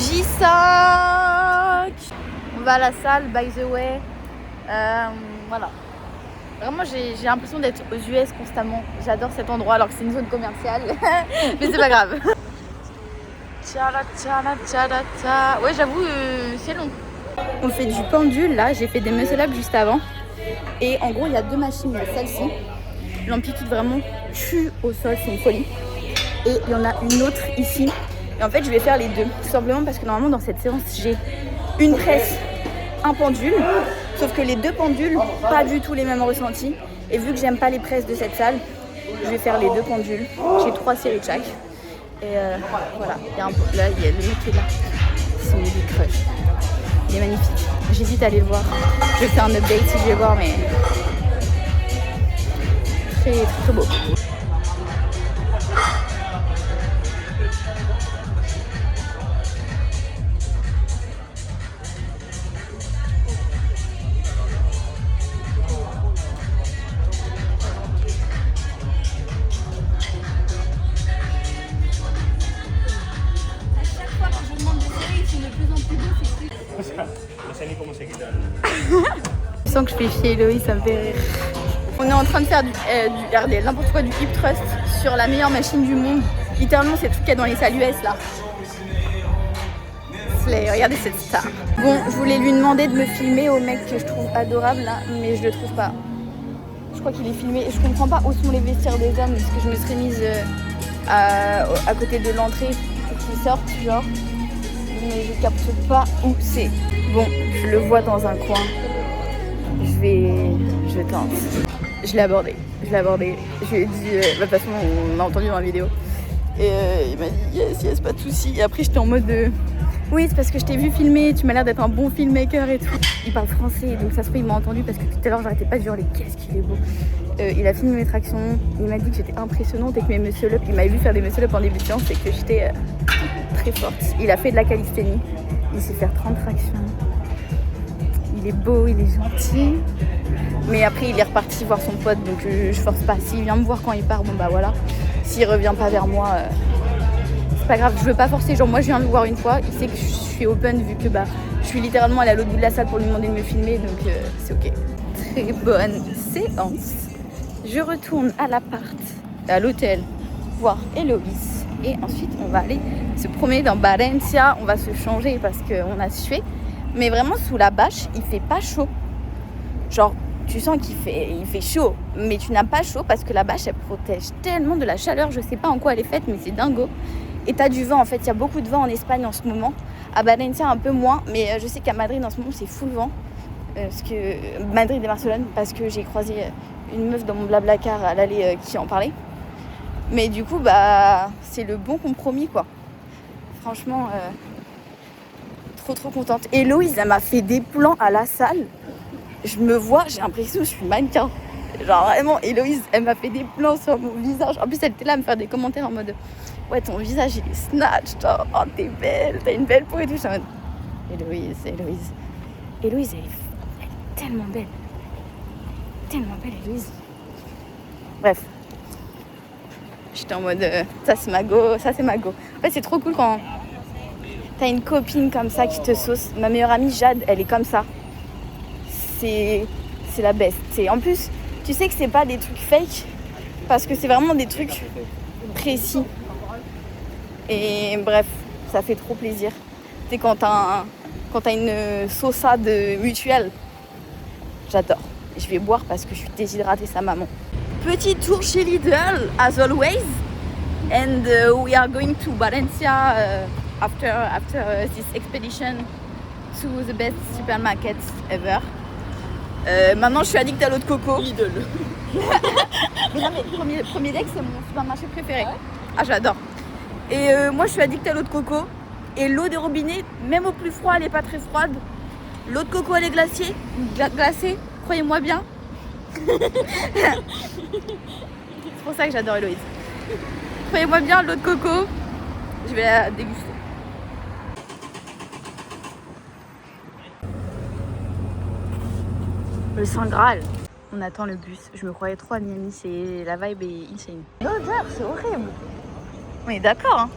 J5. On va à la salle, by the way. Voilà. Vraiment, j'ai l'impression d'être aux US constamment. J'adore cet endroit alors que c'est une zone commerciale. Mais c'est pas grave. Ouais, j'avoue, c'est long. On fait du pendule là. J'ai fait des muscle-up juste avant. Et en gros, il y a deux machines. Il y a celle-ci. L'amplitude vraiment tue au sol, c'est une folie. Et il y en a une autre ici. Et en fait, je vais faire les deux. Tout simplement parce que normalement, dans cette séance, j'ai une presse, un pendule. Sauf que les deux pendules, pas du tout les mêmes ressentis. Et vu que j'aime pas les presses de cette salle, je vais faire les deux pendules. J'ai 3 séries de chaque. Et voilà. Là, il y a le mec qui est là. C'est mon big crush. Il est magnifique. J'hésite à aller le voir. Je vais faire un update si je vais voir, mais très, très, très beau. Je sens que je fais chier Héloïse, ça me fait rire. On est en train de faire n'importe quoi, du hip thrust sur la meilleure machine du monde. Littéralement, c'est tout qu'il y a dans les salles US là. Slay, regardez cette star. Bon, je voulais lui demander de me filmer au mec que je trouve adorable là, mais je le trouve pas. Je crois qu'il est filmé. Je comprends pas où sont les vestiaires des hommes parce que je me serais mise à côté de l'entrée pour qu'ils sortent, genre. Mais je capte pas où c'est. Bon, je le vois dans un coin. Je tente. Je l'ai abordé. Je lui ai dit, de toute façon, on l'a entendu dans la vidéo. Et il m'a dit yes, pas de soucis. Et après, j'étais en mode oui, c'est parce que je t'ai vu filmer, tu m'as l'air d'être un bon filmmaker et tout. Il parle français, donc ça se trouve, il m'a entendu parce que tout à l'heure, j'arrêtais pas de hurler qu'est-ce qu'il est beau. Il a filmé mes tractions, il m'a dit que j'étais impressionnante et que mes muscle-up, il m'avait vu faire des muscle-up en début de séance et que j'étais très forte. Il a fait de la calisthénie, il sait faire 30 tractions. Il est beau, il est gentil. Mais après, il est reparti voir son pote, donc je force pas. S'il vient me voir quand il part, bon bah voilà. S'il revient pas vers moi, c'est pas grave. Je veux pas forcer. Genre, moi, je viens le voir une fois. Il sait que je suis open vu que bah, je suis littéralement allée à l'autre bout de la salle pour lui demander de me filmer, donc c'est ok. Très bonne séance. Je retourne à l'appart, à l'hôtel, voir Héloïse. Et ensuite, on va aller se promener dans Valencia. On va se changer parce qu'on a sué. Mais vraiment, sous la bâche, il fait pas chaud. Genre, tu sens qu'il fait chaud, mais tu n'as pas chaud parce que la bâche, elle protège tellement de la chaleur. Je sais pas en quoi elle est faite, mais c'est dingo. Et t'as du vent, en fait. Il y a beaucoup de vent en Espagne en ce moment. À Valencia, un peu moins. Mais je sais qu'à Madrid, en ce moment, c'est full vent. Parce que Madrid et Barcelone, parce que j'ai croisé une meuf dans mon Blablacar à l'aller qui en parlait. Mais du coup, bah, c'est le bon compromis, quoi. Franchement, trop contente. Héloïse, elle m'a fait des plans à la salle. Je me vois, j'ai l'impression que je suis mannequin. Genre vraiment, Héloïse, elle m'a fait des plans sur mon visage. En plus, elle était là à me faire des commentaires en mode ouais, ton visage il est snatch, genre, oh t'es belle, t'as une belle peau et tout. Je suis en mode Héloïse, elle est tellement belle. Tellement belle, Héloïse. Bref. J'étais en mode ça c'est ma go. En fait, c'est trop cool quand t'as une copine comme ça qui te sauce. Ma meilleure amie Jade, elle est comme ça. C'est la best. En plus, tu sais que c'est pas des trucs fake parce que c'est vraiment des trucs précis. Et bref, ça fait trop plaisir. Tu sais, quand t'as une saussade mutuelle, j'adore. Je vais boire parce que je suis déshydratée, sa maman. Petit tour chez Lidl, as always. And we are going to Valencia after this expedition to the best supermarket ever. Maintenant, je suis addict à l'eau de coco. Lidl. Mais non, mais premier deck, c'est mon supermarché préféré. Ah, j'adore. Et moi, je suis addict à l'eau de coco. Et l'eau de robinet, même au plus froid, elle n'est pas très froide. L'eau de coco, elle est glacée, croyez-moi bien. C'est pour ça que j'adore Héloïse. Croyez-moi bien, l'eau de coco, je vais la déguster. Le Saint Graal. On attend le bus. Je me croyais trop à Miami, la vibe est insane. L'odeur, c'est horrible. On est d'accord, hein.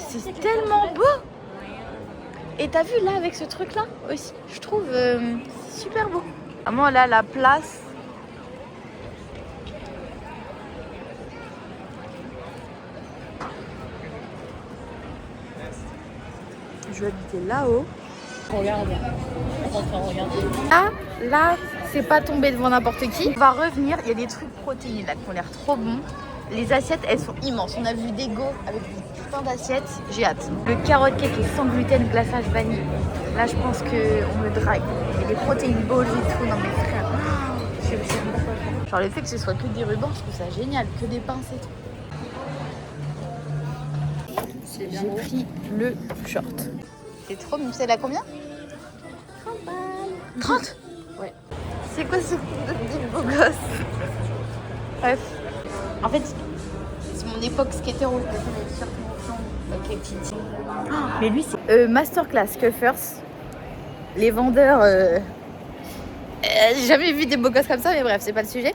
c'est tellement beau. Et t'as vu là avec ce truc là aussi, je trouve super beau. Vraiment là la place. Je vais habiter là-haut. Regarde. Là, c'est pas tombé devant n'importe qui. On va revenir, il y a des trucs protéinés là qui ont l'air trop bons. Les assiettes, elles sont immenses. On a vu des go avec des putains d'assiettes. J'ai hâte. Le carotte cake est sans gluten, glaçage vanille. Là, je pense qu'on me drague. Et les protéines balls et tout. Non mais frère, je sais même pas quoi faire. Genre le fait que ce soit que des rubans, je trouve ça génial. Que des pinces et tout. J'ai pris le short. C'est trop mignon. C'est là combien? 30 balles. 30? Ouais. C'est quoi ce petit beau gosse? Bref. En fait, c'est mon époque skater-roll. Ok, Titi. Oh, mais lui, c'est Masterclass Cuffers. Les vendeurs. J'ai jamais vu des beaux gosses comme ça, mais bref, c'est pas le sujet.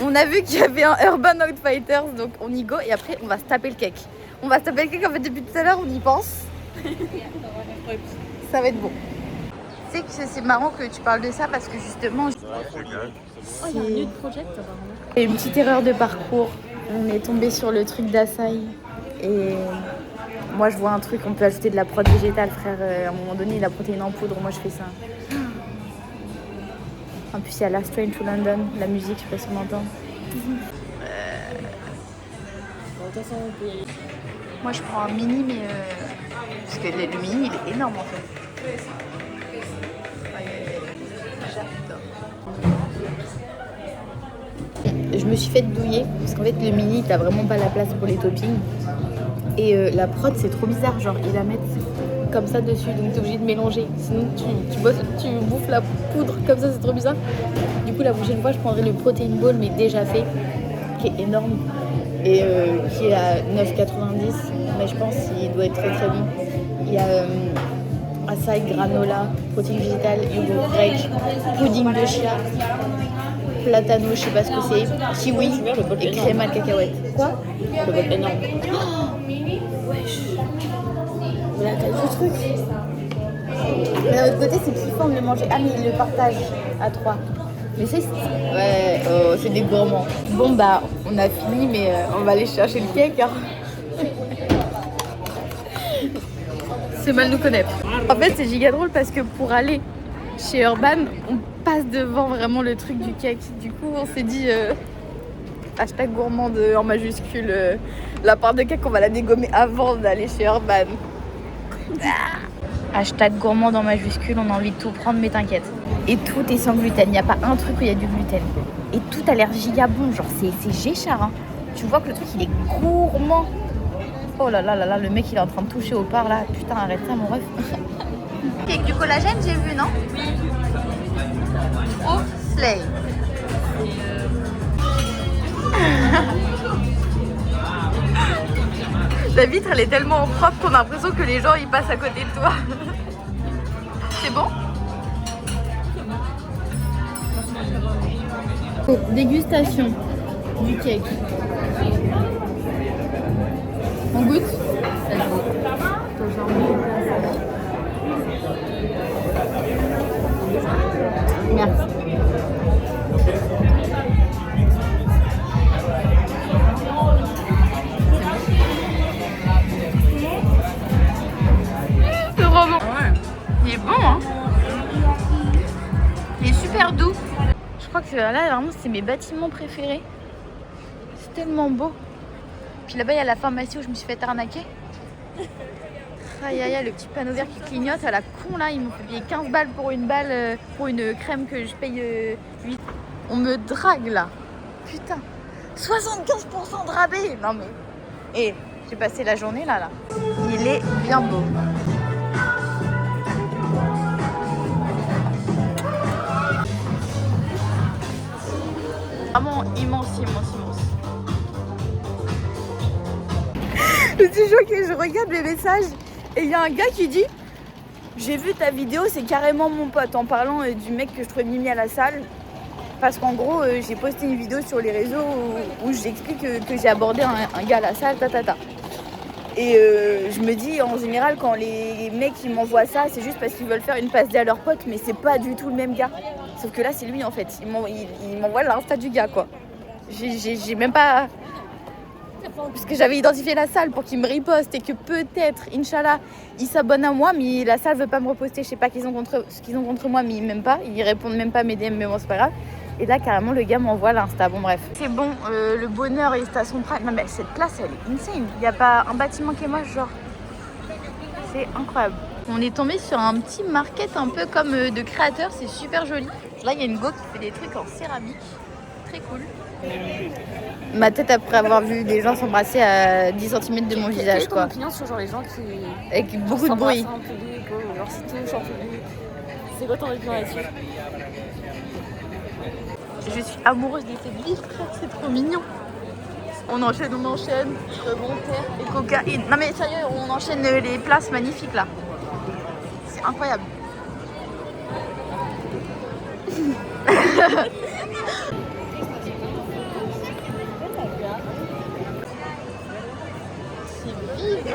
On a vu qu'il y avait un Urban Outfitters, donc on y go et après on va se taper le cake. On va se taper le cake en fait depuis tout à l'heure, on y pense. Ça va être bon. Tu sais que c'est marrant que tu parles de ça parce que justement. Oh, il y a un nude project apparemment. Et une petite erreur de parcours. On est tombé sur le truc d'Asahi. Et moi je vois un truc, on peut ajouter de la prod végétale, frère. À un moment donné, la protéine en poudre, moi je fais ça. En plus, il y a Last Train to London, la musique, je sais pas si on entend. Bon, de toute façon, on peut y aller. Moi je prends un mini, mais. Parce que le mini il est énorme en fait. J'adore. Je me suis fait douiller parce qu'en fait le mini t'as vraiment pas la place pour les toppings et la prod c'est trop bizarre, genre ils la mettent comme ça dessus donc t'es obligé de mélanger, sinon tu bouffes la poudre comme ça, c'est trop bizarre. Du coup la prochaine fois je prendrai le protein ball mais déjà fait qui est énorme et qui est à 9,90 mais je pense qu'il doit être très très bon. Il y a açaï, granola, protéines végétales, yogourt grec, pudding de chia, platano, je sais pas ce que c'est, kiwi et créma de cacahuète. Quoi? Le bol énorme. Wesh. Mais là t'as vu ce truc? Mais d'un autre côté c'est kiffant de le manger. Ah mais ils le partagent à 3. Mais c'est... Ouais, c'est des gourmands. Bon bah on a fini mais on va aller chercher le cake hein. C'est mal nous connaître. En fait c'est giga drôle parce que pour aller chez Urban on passe devant vraiment le truc du cake. Du coup on s'est dit hashtag gourmande en majuscule. La part de cake on va la dégommer avant d'aller chez Urban. Hashtag gourmande en majuscule, on a envie de tout prendre mais t'inquiète. Et tout est sans gluten, il n'y a pas un truc où il y a du gluten. Et tout a l'air giga bon, genre c'est géchard hein. Tu vois que le truc il est gourmand. Oh là là là là, le mec il est en train de toucher au part là. Putain arrête ça mon ref. Avec du collagène j'ai vu non? Oui. Oh slay. La vitre elle est tellement propre qu'on a l'impression que les gens ils passent à côté de toi. C'est bon? Oh, dégustation du cake. On goûte? Merci. C'est trop bon. Il est bon hein. Il est super doux. Je crois que là vraiment c'est mes bâtiments préférés. C'est tellement beau. Puis là-bas il y a la pharmacie où je me suis fait arnaquer. Aïe aïe aïe, le petit panneau vert qui clignote à la con là, ils m'ont fait payer 15 balles pour une balle, pour une crème que je paye 8. On me drague là. Putain. 75% de rabais. Non mais. Et j'ai passé la journée là. Il est bien beau. Vraiment immense, immense, immense. Je suis choquée, je regarde les messages et il y a un gars qui dit j'ai vu ta vidéo, c'est carrément mon pote, en parlant du mec que je trouvais mimi à la salle. Parce qu'en gros, j'ai posté une vidéo sur les réseaux où j'explique que j'ai abordé un gars à la salle, tatata. Et je me dis, en général, quand les mecs ils m'envoient ça, c'est juste parce qu'ils veulent faire une passe D à leur pote, mais c'est pas du tout le même gars. Sauf que là, c'est lui en fait. Il m'envoie l'insta du gars, quoi. J'ai même pas. Parce que j'avais identifié la salle pour qu'il me riposte et que peut-être, Inch'Allah, ils s'abonnent à moi, mais la salle veut pas me reposter. Je sais pas ce qu'ils ont contre moi, mais ils m'aiment pas. Ils répondent même pas à mes DM, mais bon, c'est pas grave. Et là, carrément, le gars m'envoie l'insta. Bon, bref. C'est bon, le bonheur est à son prime. Non, mais cette place, elle est insane. Il n'y a pas un bâtiment qui est moche, genre. C'est incroyable. On est tombé sur un petit market un peu comme de créateurs. C'est super joli. Là, il y a une go qui fait des trucs en céramique. Très cool. Ma tête après avoir vu des gens s'embrasser à 10 cm de mon visage, quoi. Quelle est ton opinion sur genre les gens qui avec beaucoup de bruit en public, genre si touchent en public? C'est quoi ton opinion là-dessus? Je suis amoureuse de cette ville, frère, c'est trop mignon. On enchaîne, Voltaire et cocaïne. Non mais sérieux, on enchaîne les places magnifiques là. C'est incroyable.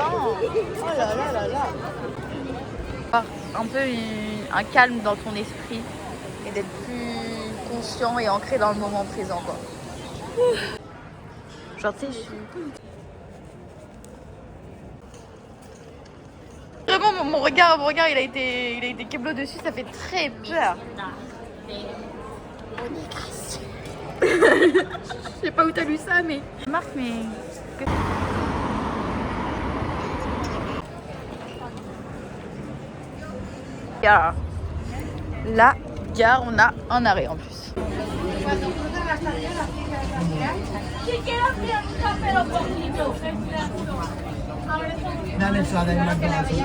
Oh là là là là. Un peu un calme dans ton esprit et d'être plus conscient et ancré dans le moment présent, quoi. Genre tu sais, je suis... Vraiment mon regard il a été keblo dessus, ça fait très peur. Je sais pas où t'as lu ça, mais... Marc, mais... Gare. La gare, on a un arrêt en plus.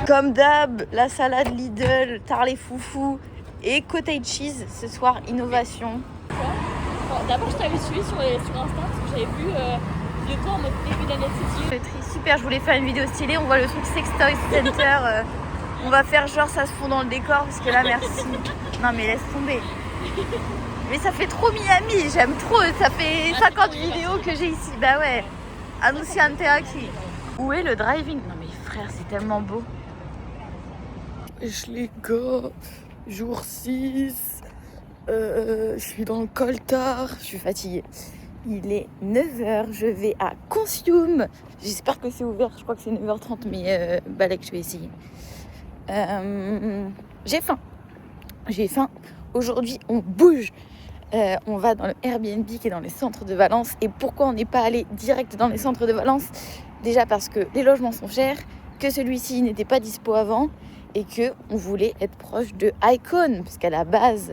Comme d'hab, la salade Lidl, tarlet foufou et cottage cheese. Ce soir, innovation. D'abord, je t'avais suivi sur Insta parce que j'avais vu de toi en mode début d'année de Super, je voulais faire une vidéo stylée. On voit le truc Sex Toys Center. On va faire genre ça se fond dans le décor parce que là, merci. Non mais laisse tomber. Mais ça fait trop Miami, j'aime trop. Ça fait 50 vidéos que j'ai ici. Bah ouais. Anunciante aqui. Où est le driving? Non mais frère, c'est tellement beau. Les gars, jour 6. Je suis dans le coltard. Je suis fatiguée. Il est 9h, je vais à Consume. J'espère que c'est ouvert, je crois que c'est 9h30, mais balèque, je vais essayer. J'ai faim. Aujourd'hui, on bouge. On va dans le Airbnb qui est dans les centres de Valence. Et pourquoi on n'est pas allé direct dans les centres de Valence? Déjà parce que les logements sont chers, que celui-ci n'était pas dispo avant et qu'on voulait être proche de Icon. Parce qu'à la base,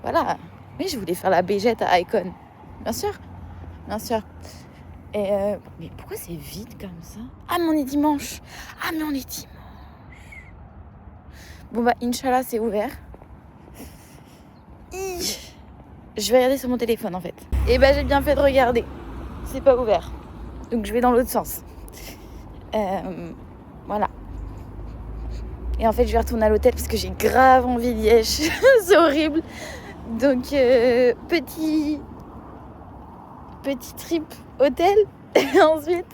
voilà. Mais je voulais faire la bégette à Icon. Bien sûr. Et mais pourquoi c'est vide comme ça? Ah, mais on est dimanche. Bon bah, Inch'Allah, c'est ouvert. Je vais regarder sur mon téléphone en fait. Et bah, j'ai bien fait de regarder. C'est pas ouvert. Donc je vais dans l'autre sens. Voilà. Et en fait, je vais retourner à l'hôtel parce que j'ai grave envie d'y être. C'est horrible. Donc, petit trip hôtel. Et ensuite,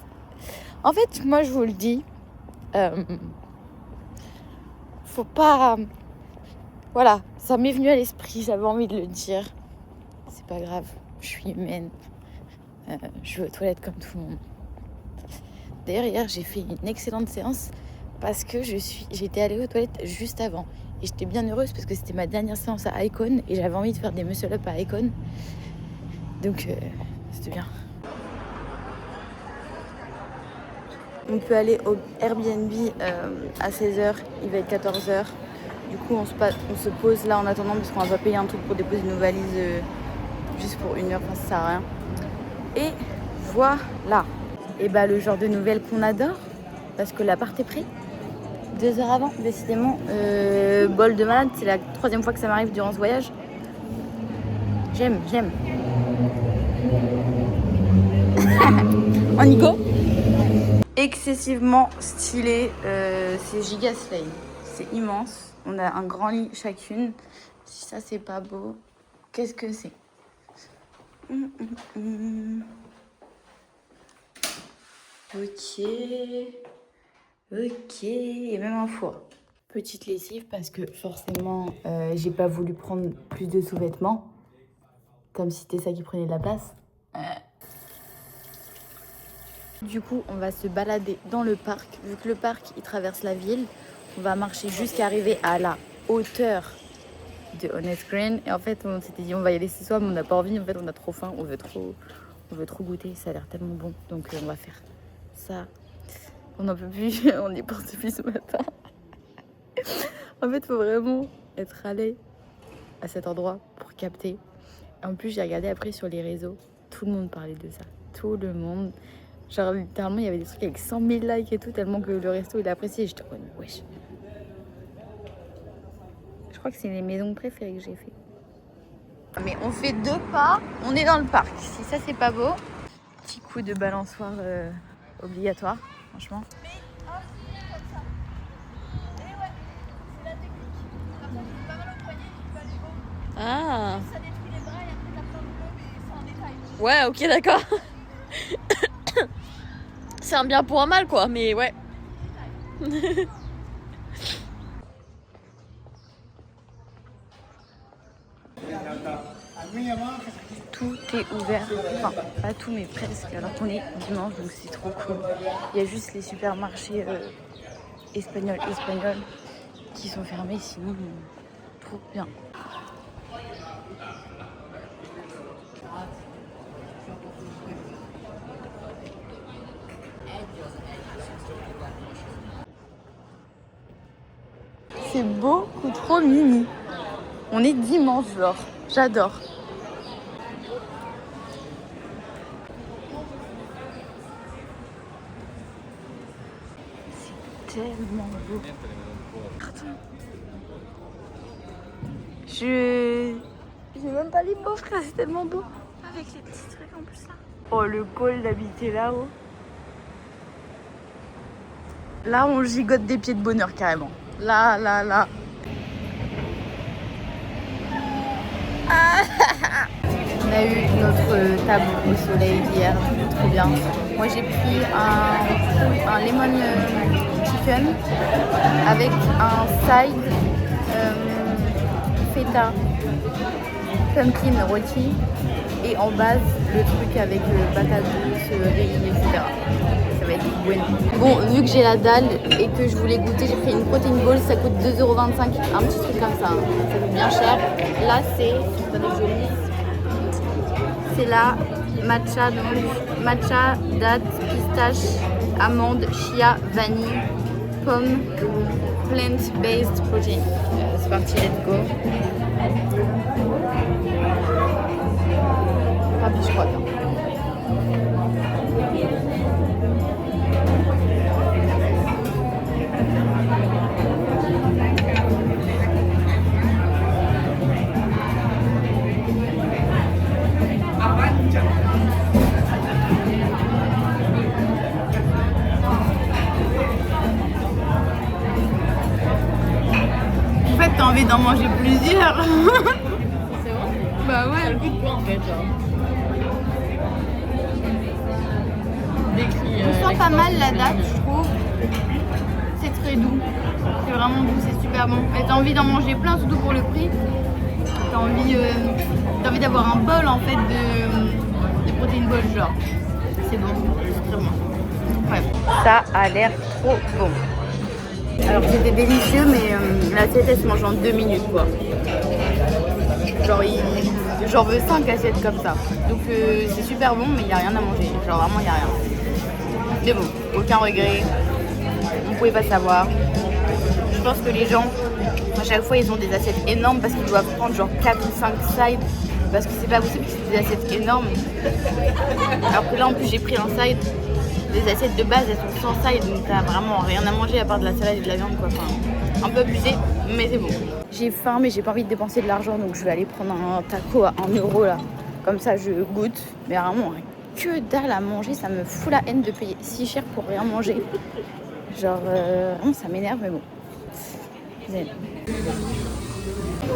en fait, moi, je vous le dis, faut pas... Voilà, ça m'est venu à l'esprit, j'avais envie de le dire. C'est pas grave, je suis humaine. Je vais aux toilettes comme tout le monde. D'ailleurs, hier, j'ai fait une excellente séance parce que j'étais allée aux toilettes juste avant. Et j'étais bien heureuse parce que c'était ma dernière séance à Icon et j'avais envie de faire des muscle-up à Icon. Donc, c'était bien. On peut aller au Airbnb à 16h, il va être 14h. Du coup, on se pose là en attendant parce qu'on va pas payer un truc pour déposer nos valises juste pour 1 heure, enfin, ça sert à rien. Et voilà. Et bah, le genre de nouvelles qu'on adore parce que l'appart est prêt. 2 heures avant, décidément. Bol de malade, c'est la 3e fois que ça m'arrive durant ce voyage. J'aime. On y go. Excessivement stylé, c'est giga slay. C'est immense. On a un grand lit chacune. Si ça c'est pas beau, qu'est-ce que c'est? Ok. Ok, il y a même un four. Petite lessive parce que forcément, j'ai pas voulu prendre plus de sous-vêtements. Comme si c'était ça qui prenait de la place. Du coup, on va se balader dans le parc. Vu que le parc, il traverse la ville, on va marcher jusqu'à arriver à la hauteur de Honest Green. Et en fait, on s'était dit, on va y aller ce soir, mais on n'a pas envie. En fait, on a trop faim, on veut trop goûter. Ça a l'air tellement bon. Donc, on va faire ça. On n'en peut plus, on y pense depuis ce matin. En fait, il faut vraiment être allé à cet endroit pour capter. En plus, j'ai regardé après sur les réseaux. Tout le monde parlait de ça. Tout le monde. Genre, littéralement, il y avait des trucs avec 100 000 likes et tout, tellement que le resto, il a apprécié. J'étais en mode, wesh. Je crois que c'est les maisons préférées que j'ai fait. Mais on fait 2 pas, on est dans le parc. Si ça, c'est pas beau. Petit coup de balançoire obligatoire, franchement. Ah. Ça détruit les bras et après t'as plein de bleu, mais c'est en détail. Ouais, ok, d'accord. C'est un bien pour un mal, quoi, mais ouais. Tout est ouvert, enfin pas tout mais presque, alors qu'on est dimanche donc c'est trop cool. Il y a juste les supermarchés espagnols qui sont fermés, sinon trop bien. C'est beaucoup trop mini. On est dimanche genre, j'adore. Tellement beau. Attends. J'ai même pas les mots, frère, c'est tellement beau. Avec les petits trucs en plus là. Oh, le goal d'habiter là-haut. Là, on gigote des pieds de bonheur carrément. Là. On a eu notre table au soleil hier, trop bien. Moi j'ai pris un lemon chicken avec un side feta pumpkin rôti et en base le truc avec patate douce, riz, etc. Ça va être bueno. Bon, vu que j'ai la dalle et que je voulais goûter, j'ai pris une protein bowl, ça coûte 2,25 €, un petit truc comme ça, ça coûte bien cher. Là c'est, attendez que je lise. C'est la matcha, donc matcha, date, pistache, amande, chia, vanille, pomme, plant-based protein. C'est parti, let's go. Rapide, je crois bien. En fait, t'as envie d'en manger plusieurs. C'est bon? Bah ouais. Ça a le goût de quoi en fait, genre? Décrit. On sent pas mal la date, je trouve. C'est très doux. C'est vraiment doux, c'est super bon. Et t'as envie d'en manger plein, surtout pour le prix. T'as envie d'avoir un bol en fait de protéines bol, genre. C'est bon, c'est très bon. Ouais. Ça a l'air trop bon. Alors c'était délicieux, mais l'assiette elle se mange en 2 minutes quoi. Genre j'en veux 5 assiettes comme ça. Donc c'est super bon, mais il n'y a rien à manger. Genre vraiment il n'y a rien. Mais bon, aucun regret. On pouvait pas savoir. Je pense que les gens, à chaque fois, ils ont des assiettes énormes parce qu'ils doivent prendre genre 4 ou 5 sides. Parce que c'est pas possible que c'est des assiettes énormes. Alors que là, en plus, j'ai pris un side. Les assiettes de base, elles sont sans side. Donc t'as vraiment rien à manger à part de la salade et de la viande, quoi. Enfin, un peu abusé, mais c'est bon. J'ai faim, mais j'ai pas envie de dépenser de l'argent. Donc je vais aller prendre un taco à 1 € là. Comme ça, je goûte. Mais vraiment, que dalle à manger. Ça me fout la haine de payer si cher pour rien manger. Genre, ça m'énerve, mais bon. Je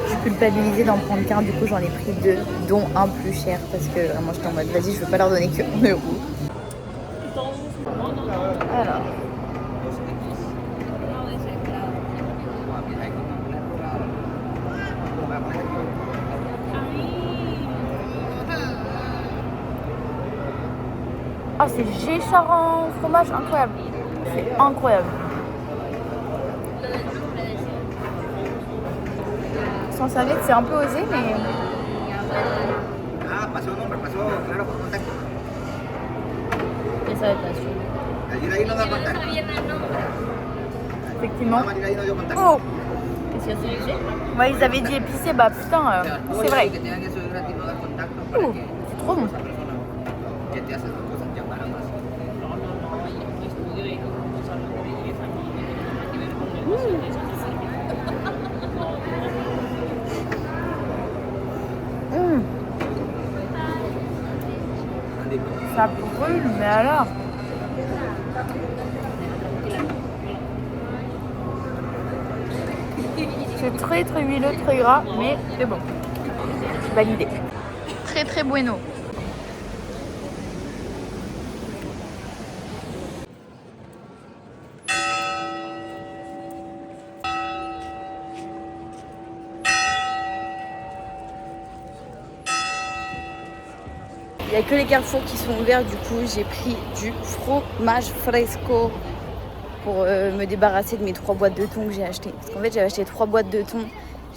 suis culpabilisée d'en prendre qu'un, du coup j'en ai pris 2, dont un plus cher parce que vraiment j'étais en mode vas-y, je veux pas leur donner que 1 €. Alors. Ah, c'est Géchard en fromage, incroyable. C'est incroyable. Sans serviette, c'est un peu osé, mais... Ah, pasó, no, me pasó, claro, por contacto. Esa es la suya. Ayer ahí no da contacto. Effectivement. Ah, María ahí no dio contacto. Oh! Qu'est-ce qu'il y a, c'est épicé? Ouais, ils avaient dit épicé, bah putain, c'est vrai. Que tengan eso de gratis no da contacto para que C'est trop bon. esa persona que te hace tus cosas te amara más. No, no, no, y yo estudio y no sabemos de belleza ni nada que ver con negocios de eso. Ça brûle, mais alors... C'est très très huileux, très gras, mais c'est bon. Validé. Très très bueno. Il n'y a que les carrefours qui sont ouverts, du coup j'ai pris du fromage fresco pour me débarrasser de mes 3 boîtes de thon que j'ai achetées. Parce qu'en fait j'avais acheté 3 boîtes de thon.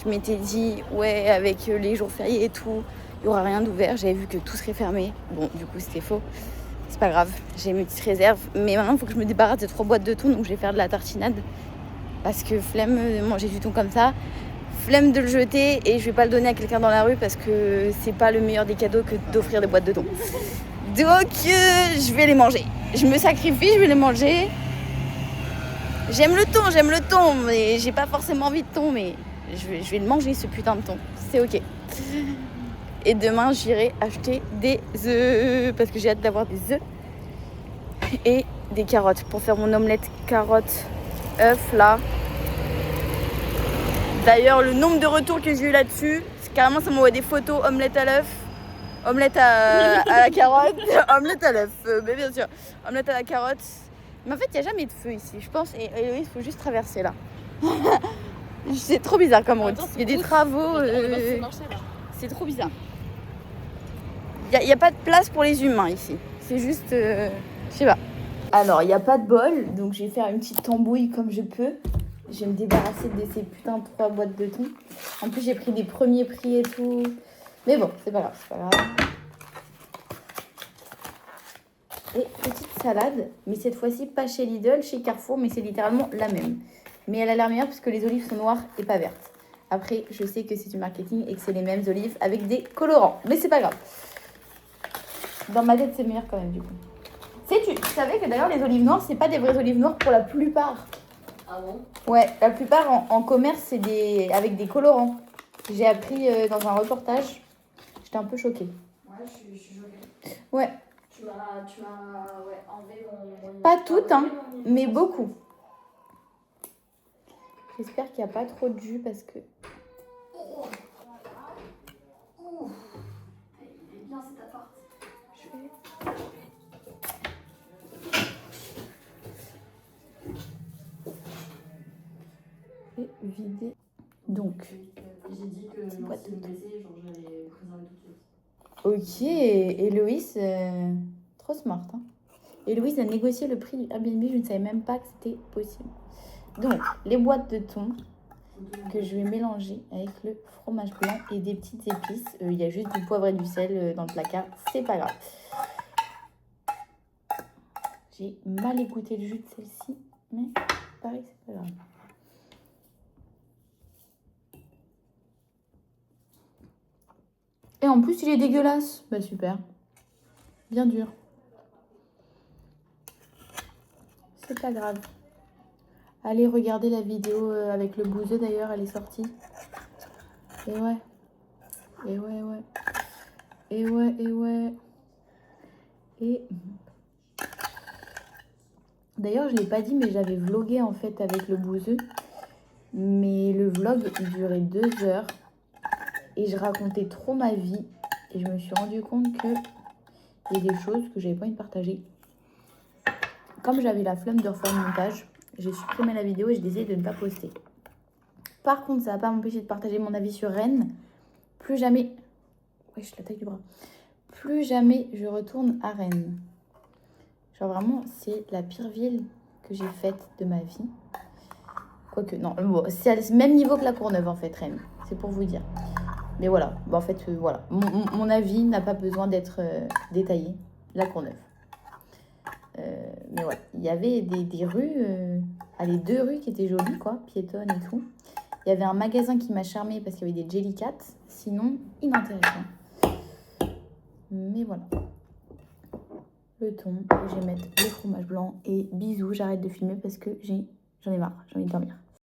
Je m'étais dit ouais avec les jours fériés et tout, il n'y aura rien d'ouvert. J'avais vu que tout serait fermé. Bon du coup c'était faux. C'est pas grave, j'ai mes petites réserves. Mais maintenant il faut que je me débarrasse des 3 boîtes de thon, donc je vais faire de la tartinade. Parce que flemme de manger du thon comme ça. Flemme de le jeter et je vais pas le donner à quelqu'un dans la rue parce que c'est pas le meilleur des cadeaux que d'offrir des boîtes de thon. Donc je vais les manger. Je me sacrifie, je vais les manger. J'aime le thon, mais j'ai pas forcément envie de thon, mais je vais le manger ce putain de thon. C'est ok. Et demain j'irai acheter des œufs parce que j'ai hâte d'avoir des œufs et des carottes pour faire mon omelette carottes œufs là. D'ailleurs, le nombre de retours que j'ai eu là-dessus, c'est carrément ça m'envoie des photos omelette à l'œuf, omelette à la carotte, omelette à l'œuf, mais bien sûr, omelette à la carotte. Mais en fait, il n'y a jamais de feu ici, je pense, et il faut juste traverser là. C'est trop bizarre comme route. Il y a des travaux, c'est trop bizarre. Il n'y a pas de place pour les humains ici, c'est juste, je sais pas. Alors, il n'y a pas de bol, donc je vais faire une petite tambouille comme je peux. Je vais me débarrasser de ces putains de 3 boîtes de thon. En plus, j'ai pris des premiers prix et tout. Mais bon, c'est pas grave, c'est pas grave. Et petite salade, mais cette fois-ci pas chez Lidl, chez Carrefour, mais c'est littéralement la même. Mais elle a l'air meilleure parce que les olives sont noires et pas vertes. Après, je sais que c'est du marketing et que c'est les mêmes olives avec des colorants. Mais c'est pas grave. Dans ma tête, c'est meilleur quand même du coup. Tu savais que d'ailleurs les olives noires, c'est pas des vraies olives noires pour la plupart. Ah bon? Ouais, la plupart en commerce, c'est avec des colorants. J'ai appris dans un reportage. J'étais un peu choquée. Ouais, je suis choquée. Ouais. Tu m'as enlevé mon... Pas toutes, hein, mais beaucoup. J'espère qu'il n'y a pas trop de jus parce que... Oh. Il est bien cet appart. Et vider. Donc. J'ai dit que si me blessait, genre j'allais présenter tout de suite. Ok, Héloïse, trop smart. Hein. Héloïse a négocié le prix du Airbnb, je ne savais même pas que c'était possible. Donc, les boîtes de thon que je vais mélanger avec le fromage blanc et des petites épices. Il y a juste du poivre et du sel dans le placard, c'est pas grave. J'ai mal écouté le jus de celle-ci, mais pareil, c'est pas grave. Et en plus, il est dégueulasse. Bah super. Bien dur. C'est pas grave. Allez regarder la vidéo avec le bouseux d'ailleurs, elle est sortie. Et ouais. Et ouais, ouais. Et ouais, et ouais. Et... D'ailleurs, je l'ai pas dit, mais j'avais vlogué en fait avec le bouseux. Mais le vlog, il durait 2 heures. Et je racontais trop ma vie. Et je me suis rendu compte que il y a des choses que j'avais pas envie de partager. comme j'avais la flemme de refaire le montage, j'ai supprimé la vidéo et j'ai décidé de ne pas poster. Par contre, ça va pas m'empêcher de partager mon avis sur Rennes. Plus jamais... Oui, je la taille du bras. Plus jamais je retourne à Rennes. Genre vraiment, c'est la pire ville que j'ai faite de ma vie. Quoique, non, c'est à ce même niveau que la Courneuve en fait, Rennes. C'est pour vous dire. Mais voilà, en fait, voilà. Mon avis n'a pas besoin d'être détaillé. La Courneuve. Mais voilà, il y avait des rues, les 2 rues qui étaient jolies, quoi, piétonnes et tout. Il y avait un magasin qui m'a charmé parce qu'il y avait des jellycats, sinon inintéressant. Mais voilà. Le thon, je vais mettre le fromage blanc et bisous, j'arrête de filmer parce que j'en ai marre, j'ai envie de dormir.